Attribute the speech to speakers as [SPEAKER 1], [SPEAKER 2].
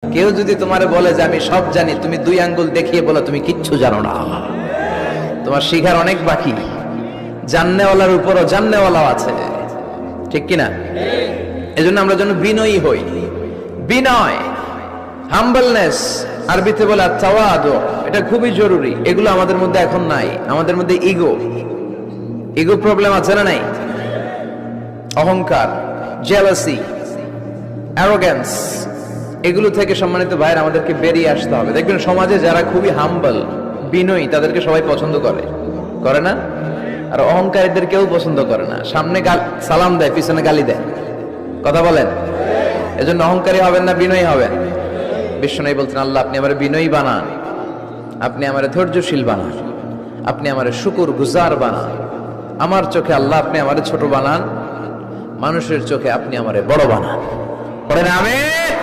[SPEAKER 1] কেউ যদি তোমারে বলে যে আমি সব জানি, তুমি দুই আঙ্গুল দেখিয়ে বলো তুমি কিচ্ছু জানো না। তোমার শিখার অনেক বাকি। জাননেওয়ালার উপরও জাননেওয়ালাও আছে, ঠিক কিনা? এজন্য আমরা যেন বিনয়ী হই। বিনয়, হাম্বলনেস, আরবিতে বলে তাওয়াদু, এটা খুবই জরুরি। এগুলো আমাদের মধ্যে এখন নাই। আমাদের মধ্যে ইগো প্রবলেম আছে না নাই? অহংকার, জেলাসি, অ্যারোগ্যান্স, এগুলো থেকে সম্মানিত ভাইয়ের আমাদেরকে বেরিয়ে আসতে হবে। দেখবেন সমাজে যারা খুবই হাম্বল, বিনয়ী, তাদেরকে সবাই পছন্দ করে না? আর অহংকারীদের কেউ পছন্দ করে না। সামনে সালাম দেয়, পিছনে গালি দেয়। কথা বলেন। এজন্য অহংকারী হবেন না, বিনয়ী হবেন। বিশ্বনবী বলতেন, আল্লাহ আপনি আমার বিনয়ী বানান, আপনি আমার ধৈর্যশীল বানান, আপনি আমার শুকর গুজার বানান। আমার চোখে আল্লাহ আপনি আমার ছোট বানান, মানুষের চোখে আপনি আমারে বড় বানান। পড়েন আমিন।